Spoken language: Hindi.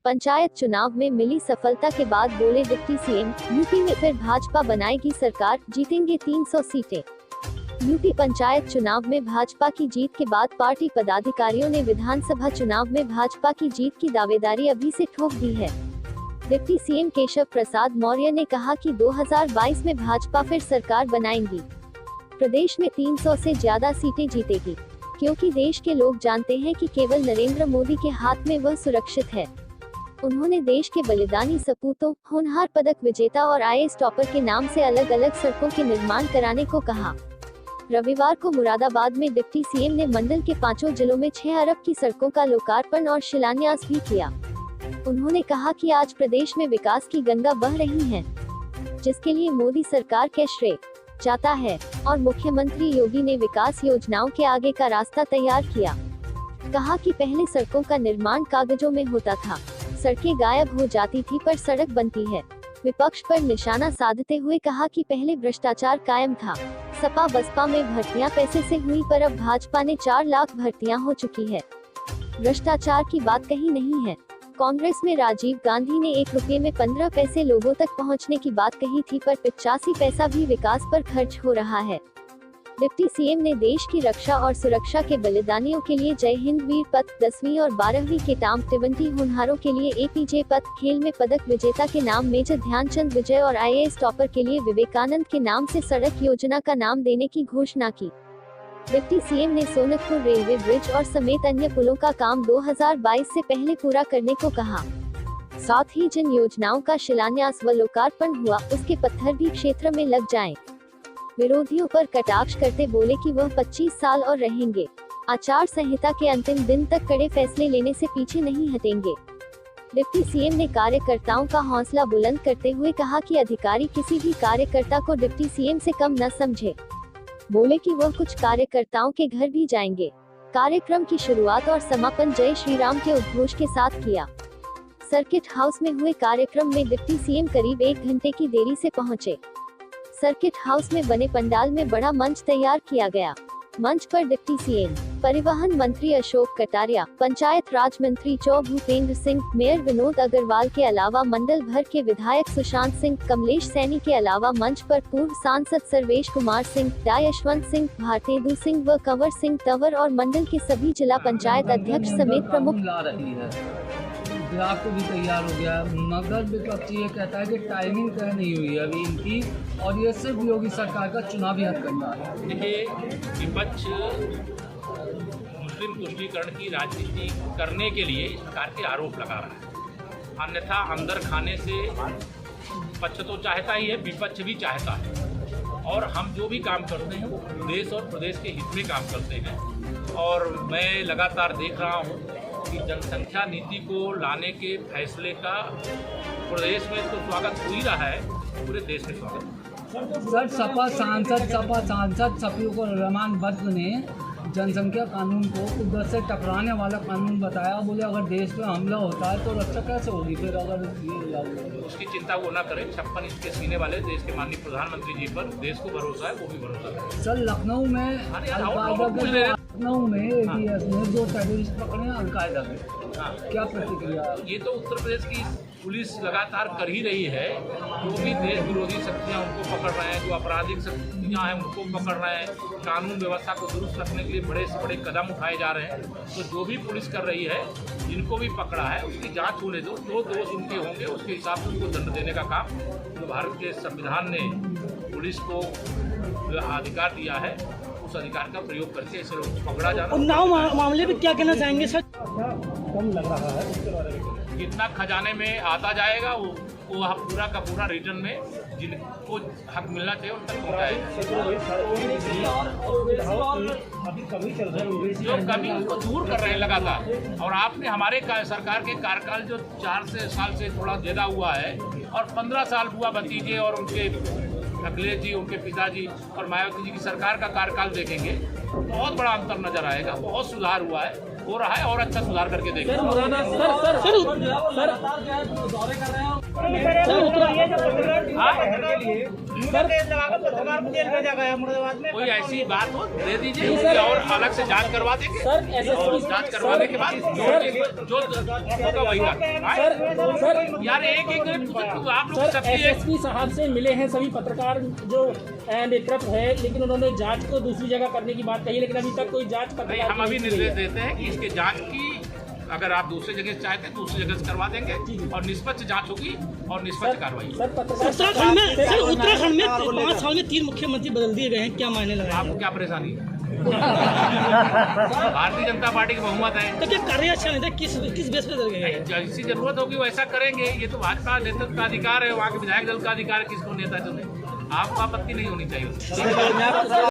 पंचायत चुनाव में मिली सफलता के बाद बोले डिप्टी सीएम, यूपी में फिर भाजपा बनाएगी सरकार, जीतेंगे 300 सीटें। यूपी पंचायत चुनाव में भाजपा की जीत के बाद पार्टी पदाधिकारियों ने विधानसभा चुनाव में भाजपा की जीत की दावेदारी अभी से ठोक दी है। डिप्टी सीएम केशव प्रसाद मौर्य ने कहा कि 2022 में भाजपा फिर सरकार बनाएंगी। प्रदेश में 300 से ज्यादा सीटें जीतेगी, क्योंकि देश के लोग जानते हैं कि केवल नरेंद्र मोदी के हाथ में वह सुरक्षित है। उन्होंने देश के बलिदानी सपूतों, होनहार पदक विजेता और IAS टॉपर के नाम से अलग अलग सड़कों के निर्माण कराने को कहा। रविवार को मुरादाबाद में डिप्टी सीएम ने मंडल के 5 जिलों में 6 अरब की सड़कों का लोकार्पण और शिलान्यास भी किया। उन्होंने कहा कि आज प्रदेश में विकास की गंगा बह रही है, जिसके लिए मोदी सरकार के श्रेय जाता है और मुख्यमंत्री योगी ने विकास योजनाओं के आगे का रास्ता तैयार किया। कहा कि पहले सड़कों का निर्माण कागजों में होता था, सड़कें गायब हो जाती थी पर सड़क बनती है। विपक्ष पर निशाना साधते हुए कहा कि पहले भ्रष्टाचार कायम था, सपा बसपा में भर्तियां पैसे से हुई पर अब भाजपा ने 4 लाख भर्तियां हो चुकी है। भ्रष्टाचार की बात कहीं नहीं है। कांग्रेस में राजीव गांधी ने 1 रुपये में 15 पैसे लोगों तक पहुंचने की बात कही थी, पर 85 पैसा भी विकास पर खर्च हो रहा है। डिप्टी सीएम ने देश की रक्षा और सुरक्षा के बलिदानियों के लिए जय हिंद वीर पथ, 10वीं और 12वीं के टॉप 20 होनहारों के लिए APJ पथ, खेल में पदक विजेता के नाम मेजर ध्यानचंद विजय और IAS टॉपर के लिए विवेकानंद के नाम से सड़क योजना का नाम देने की घोषणा की। डिप्टी सीएम ने सोनकपुर रेलवे ब्रिज और समेत अन्य पुलों का काम 2022 से पहले पूरा करने को कहा। साथ ही जिन योजनाओं का शिलान्यास व लोकार्पण हुआ, उसके पत्थर भी क्षेत्र में लग जाएं। विरोधियों पर कटाक्ष करते बोले कि वह 25 साल और रहेंगे। आचार संहिता के अंतिम दिन तक कड़े फैसले लेने से पीछे नहीं हटेंगे। डिप्टी सीएम ने कार्यकर्ताओं का हौसला बुलंद करते हुए कहा कि अधिकारी किसी भी कार्यकर्ता को डिप्टी सीएम से कम न समझे। बोले कि वह कुछ कार्यकर्ताओं के घर भी जाएंगे। कार्यक्रम की शुरुआत और समापन जय श्री राम के उद्घोष के साथ किया। सर्किट हाउस में हुए कार्यक्रम में डिप्टी सीएम करीब 1 घंटे की देरी से पहुंचे। सर्किट हाउस में बने पंडाल में बड़ा मंच तैयार किया गया। मंच पर डिप्टी सीएम, परिवहन मंत्री अशोक कटारिया, पंचायत राज मंत्री चौ भूपेंद्र सिंह, मेयर विनोद अग्रवाल के अलावा मंडल भर के विधायक सुशांत सिंह, कमलेश सैनी के अलावा मंच पर पूर्व सांसद सर्वेश कुमार सिंह, डा यशवंत सिंह, भारतेंदु सिंह व कंवर सिंह तंवर और मंडल के सभी जिला पंचायत अध्यक्ष समेत प्रमुख। ब्लॉक को भी तैयार हो गया, मगर विपक्ष ये कहता है कि टाइमिंग तय नहीं हुई है अभी इनकी, और ये सिर्फ योगी सरकार का चुनावी हद करना है। देखिए, विपक्ष मुस्लिम तुष्टीकरण की राजनीति करने के लिए इस प्रकार के आरोप लगा रहा है। अन्यथा अंदर खाने से पक्ष तो चाहता ही है, विपक्ष भी चाहता है, और हम जो भी काम करते हैं वो देश और प्रदेश के हित में काम करते हैं। और मैं लगातार देख रहा हूँ कि जनसंख्या नीति को लाने के फैसले का प्रदेश में तो स्वागत हो ही रहा है, पूरे देश में स्वागत। सर, सपा सांसद शफीकुर रहमान बद्र ने जनसंख्या कानून को उधर से टकराने वाला कानून बताया। बोले अगर देश में हमला होता है तो रक्षा कैसे होगी फिर अगर ये उसकी चिंता वो ना करें। 56 इंच के सीने वाले देश के माननीय प्रधानमंत्री जी पर देश को भरोसा है, वो भी भरोसा है। सर, लखनऊ में ATS ने 2 टेररिस्ट पकड़े हैं अलकायदा के, क्या प्रतिक्रिया? ये तो उत्तर प्रदेश की पुलिस लगातार कर ही रही है। जो भी देश विरोधी शक्तियाँ उनको पकड़ रहे हैं, जो आपराधिक शक्तियाँ हैं उनको पकड़ रहे हैं, कानून व्यवस्था को दुरुस्त रखने के लिए बड़े से बड़े कदम उठाए जा रहे हैं। तो जो भी पुलिस कर रही है, जिनको भी पकड़ा है उसकी जांच होने दो, जो दोष उनके होंगे उसके हिसाब से उनको दंड देने का काम जो भारत के संविधान ने पुलिस को अधिकार दिया है, उस अधिकार का प्रयोग करके ऐसे लोगों को पकड़ा जाना। उन्नाव मामले में क्या कहना चाहेंगे सर? कम लग रहा है उसके बारे में। जितना खजाने में आता जाएगा वो पूरा का पूरा रिटर्न में जिनको हक मिलना चाहिए उन तक पहुँचाएगा। जो कमी उसको दूर कर रहे हैं लगातार। और आपने हमारे सरकार के कार्यकाल जो 4 साल से थोड़ा ज़्यादा हुआ है, और 15 साल हुआ भतीजे और उनके अखिलेश जी, उनके पिताजी और मायावती जी की सरकार का कार्यकाल देखेंगे, बहुत बड़ा अंतर नजर आएगा। बहुत सुधार हुआ है, हो रहा है, और अच्छा सुधार करके देखेंगे। सर, दौरे कर रहे हैं। कोई ऐसी बात हो दे दीजिए उसकी और अलग से जांच करवा देंगे और जांच करवाने के बाद जो होगा वही बात। यार एक आप लोग सबकी एसएसपी साहब से मिले हैं सभी पत्रकार जो नेतृत्व है, लेकिन उन्होंने जांच को दूसरी जगह करने की बात कही, लेकिन अभी तक कोई जांच नहीं, हम अभी निर्देश देते हैं कि इसके जांच की अगर आप दूसरी जगह चाहते हैं दूसरी जगह से करवा देंगे और निष्पक्ष जांच होगी और निष्पक्ष कार्रवाई। उत्तराखंड में 5 साल में 3 मुख्यमंत्री बदल दिए गए हैं, क्या मायने लगा? आपको क्या परेशानी है? भारतीय जनता पार्टी की बहुमत है तो क्या कार्य अच्छा नहीं था? किस बेस पे बदल गए? जैसी जरूरत होगी वैसा करेंगे। ये तो भाजपा नेतृत्व का अधिकार है, वहाँ के विधायक दल का अधिकार है किसको नेता चुने। आपको आपत्ति नहीं होनी चाहिए।